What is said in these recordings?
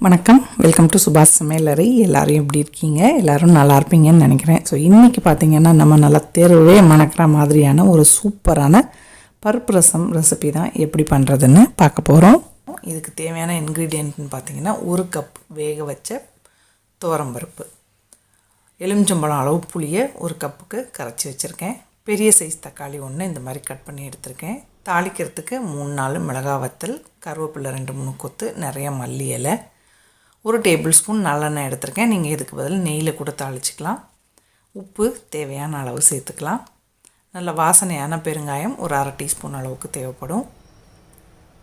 வணக்கம், welcome to சுபாஷ் சமையலறை. எல்லோரும் எப்படி இருக்கீங்க? எல்லோரும் நல்லா இருப்பீங்கன்னு நினைக்கிறேன். ஸோ இன்றைக்கி பார்த்திங்கன்னா நம்ம நல்லா தெருவே மணக்கிற மாதிரியான ஒரு சூப்பரான பருப்பு ரசம் ரெசிபி தான் எப்படி பண்ணுறதுன்னு பார்க்க போகிறோம். இதுக்கு தேவையான இன்க்ரீடியன்ட்னு பார்த்திங்கன்னா 1 கப் வேக வச்ச துவரம்பருப்பு, எலுமிச்சம்பழம் அளவு புளியை 1 கப்புக்கு கரைச்சி வச்சுருக்கேன். பெரிய சைஸ் தக்காளி ஒன்று இந்த மாதிரி கட் பண்ணி எடுத்திருக்கேன். தாளிக்கிறதுக்கு 3-4 மிளகாய் வத்தல், கருவேப்பிலை 2-3 கொத்து, நிறைய மல்லி இலை, 1 டேபிள் ஸ்பூன் நல்லெண்ணெய் எடுத்திருக்கேன். நீங்கள் இதுக்கு பதில் நெய்யில் கூட தாளிச்சிக்கலாம். உப்பு தேவையான அளவு சேர்த்துக்கலாம். நல்ல வாசனையான பெருங்காயம் ஒரு 1/2 டீஸ்பூன் அளவுக்கு தேவைப்படும்.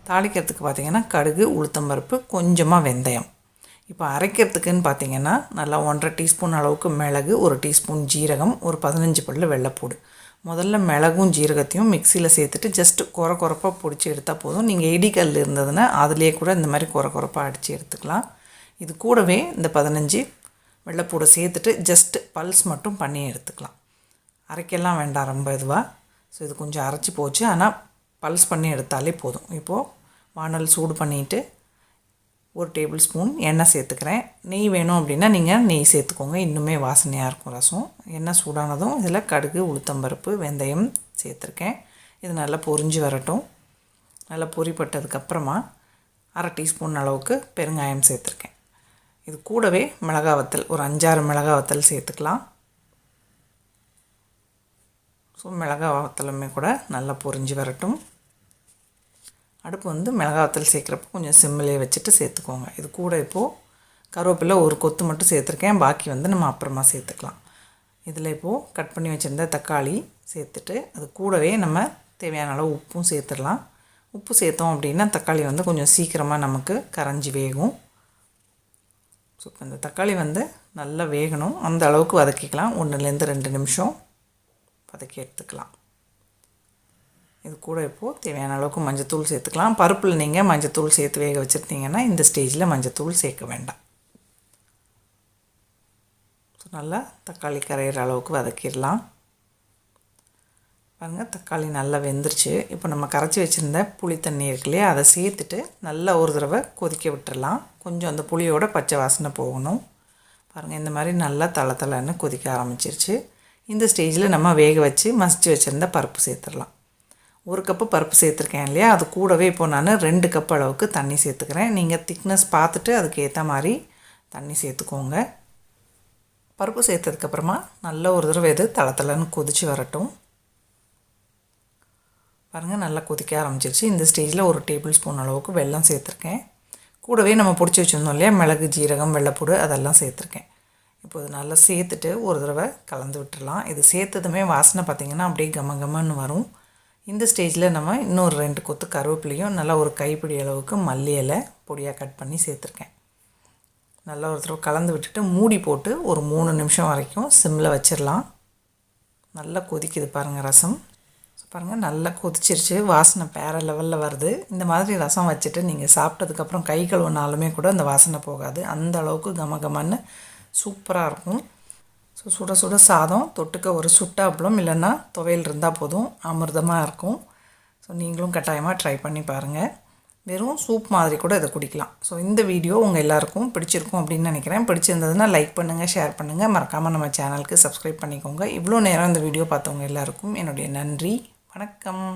தாளிக்கிறதுக்கு பார்த்திங்கன்னா கடுகு, உளுத்தம்பருப்பு, கொஞ்சமாக வெந்தயம். இப்போ அரைக்கிறதுக்குன்னு பார்த்திங்கன்னா நல்லா 1/2 டீஸ்பூன் அளவுக்கு மிளகு, 1 டீஸ்பூன் ஜீரகம், ஒரு 15 பல்லு வெள்ளைப்பூடு. முதல்ல மிளகும் ஜீரகத்தையும் மிக்சியில் சேர்த்துட்டு ஜஸ்ட்டு கொரப்பாக பிடிச்சி எடுத்தால் போதும். நீங்கள் இடிக்கல் இருந்ததுன்னா அதிலே கூட இந்த மாதிரி கொரப்பாக அடித்து எடுத்துக்கலாம். இது கூடவே இந்த 15 வெள்ளைப்பூடை சேர்த்துட்டு ஜஸ்ட்டு பல்ஸ் மட்டும் பண்ணி எடுத்துக்கலாம். அரைக்கெல்லாம் வேண்டாம் ரொம்ப இதுவாக. ஸோ இது கொஞ்சம் அரைச்சி போச்சு, ஆனால் பல்ஸ் பண்ணி எடுத்தாலே போதும். இப்போது வானல் சூடு பண்ணிவிட்டு 1 டேபிள் ஸ்பூன் எண்ணெய் சேர்த்துக்கிறேன். நெய் வேணும் அப்படின்னா நீங்கள் நெய் சேர்த்துக்கோங்க, இன்னுமே வாசனையாக இருக்கும் ரசம். எண்ணெய் சூடானதும் இதில் கடுகு, உளுத்தம்பருப்பு, வெந்தயம் சேர்த்துருக்கேன். இது நல்லா பொரிஞ்சு வரட்டும். நல்லா பொரிப்பட்டதுக்கப்புறமா 1/2 டீஸ்பூன் அளவுக்கு பெருங்காயம் சேர்த்துருக்கேன். இது கூடவே மிளகாய் வத்தல் ஒரு 5-6 மிளகாய் வத்தல் சேர்த்துக்கலாம். ஸோ மிளகாய் வத்தலுமே கூட நல்லா பொரிஞ்சு வரட்டும். அடுப்பு மிளகாய் வத்தல் சேர்க்குறப்போ கொஞ்சம் சிம்மிலே வச்சுட்டு சேர்த்துக்கோங்க. இது கூட இப்போது கருவேப்பிலை 1 கொத்து மட்டும் சேர்த்துருக்கேன், பாக்கி நம்ம அப்புறமா சேர்த்துக்கலாம். இதில் இப்போது கட் பண்ணி வச்சுருந்த தக்காளி சேர்த்துட்டு அது கூடவே நம்ம தேவையான அளவு உப்பும் சேர்த்துடலாம். உப்பு சேர்த்தோம் அப்படின்னா தக்காளி கொஞ்சம் சீக்கிரமாக நமக்கு கரைஞ்சி வேகும். ஸோ இப்போ இந்த தக்காளி நல்லா வேகணும், அந்த அளவுக்கு வதக்கிக்கலாம். 1-2 நிமிஷம் வதக்கி எடுத்துக்கலாம். இது கூட இப்போது தேவையான அளவுக்கு மஞ்சத்தூள் சேர்த்துக்கலாம். பருப்பில் நீங்கள் மஞ்சத்தூள் சேர்த்து வேக வச்சுருந்தீங்கன்னா இந்த ஸ்டேஜில் மஞ்சத்தூள் சேர்க்க வேண்டாம். ஸோ நல்லா தக்காளி கரையிற அளவுக்கு வதக்கிடலாம். பாருங்கள், தக்காளி நல்லா வெந்துருச்சு. இப்போ நம்ம கரைச்சி வச்சுருந்த புளி தண்ணி இருக்கு இல்லையா, அதை சேர்த்துட்டு நல்லா ஒரு தடவை கொதிக்க விட்டுடலாம். கொஞ்சம் அந்த புளியோட பச்சை வாசனை போகணும். பாருங்கள், இந்த மாதிரி நல்லா தளன்னு கொதிக்க ஆரம்பிச்சிருச்சு. இந்த ஸ்டேஜில் நம்ம வேக வச்சு மசிச்சு வச்சுருந்த பருப்பு சேர்த்துடலாம். 1 கப்பு பருப்பு சேர்த்துருக்கேன் இல்லையா, அது கூடவே இப்போ நான் 2 கப் அளவுக்கு தண்ணி சேர்த்துக்கிறேன். நீங்கள் திக்னஸ் பார்த்துட்டு அதுக்கு ஏற்ற மாதிரி தண்ணி சேர்த்துக்கோங்க. பருப்பு சேர்த்ததுக்கப்புறமா நல்ல ஒரு தடவை இது தளன்னு கொதித்து வரட்டும். பாருங்கள், நல்லா கொதிக்க ஆரம்பிச்சிருச்சு. இந்த ஸ்டேஜில் 1 டேபிள் ஸ்பூன் அளவுக்கு வெல்லம் சேர்த்துருக்கேன். கூடவே நம்ம பிடிச்சி வச்சுருந்தோம் இல்லையா மிளகு, ஜீரகம், வெள்ளைப்பூடு, அதெல்லாம் சேர்த்துருக்கேன். இப்போ இது நல்லா சேர்த்துட்டு ஒரு தடவை கலந்து விட்டுடலாம். இது சேர்த்ததுமே வாசனை பார்த்திங்கன்னா அப்படியே கமன்னு வரும். இந்த ஸ்டேஜில் நம்ம இன்னொரு 2 கொத்து கருவேப்பிலையும் நல்லா ஒரு கைப்பிடி அளவுக்கு மல்லி இலை பொடியாக கட் பண்ணி சேர்த்துருக்கேன். நல்லா ஒரு தடவை கலந்து விட்டுட்டு மூடி போட்டு ஒரு 3 நிமிஷம் வரைக்கும் சிம்மில் வச்சிடலாம். நல்லா கொதிக்குது பாருங்கள் ரசம். பாருங்கள், நல்லா கொதிச்சிருச்சு, வாசனை வேறு லெவலில் வருது. இந்த மாதிரி ரசம் வச்சுட்டு நீங்கள் சாப்பிட்டதுக்கப்புறம் கை கழுவுனாலுமே கூட அந்த வாசனை போகாது. அந்த அளவுக்கு கமன்னு சூப்பராக இருக்கும். ஸோ சுட சுட சாதம் தொட்டுக்க ஒரு சுட்ட அப்பளம் இல்லைன்னா துவையல் இருந்தால் போதும், அமிர்தமாக இருக்கும். ஸோ நீங்களும் கட்டாயமாக ட்ரை பண்ணி பாருங்கள். வெறும் சூப் மாதிரி கூட இதை குடிக்கலாம். ஸோ இந்த வீடியோ உங்கள் எல்லாருக்கும் பிடிச்சிருக்கும் அப்படின்னு நினைக்கிறேன். பிடிச்சிருந்ததுன்னா லைக் பண்ணுங்கள், ஷேர் பண்ணுங்கள், மறக்காமல் நம்ம சேனலுக்கு சப்ஸ்கிரைப் பண்ணிக்கோங்க. இவ்வளோ நேரம் இந்த வீடியோ பார்த்தவங்க எல்லாருக்கும் என்னுடைய நன்றி. வணக்கம்.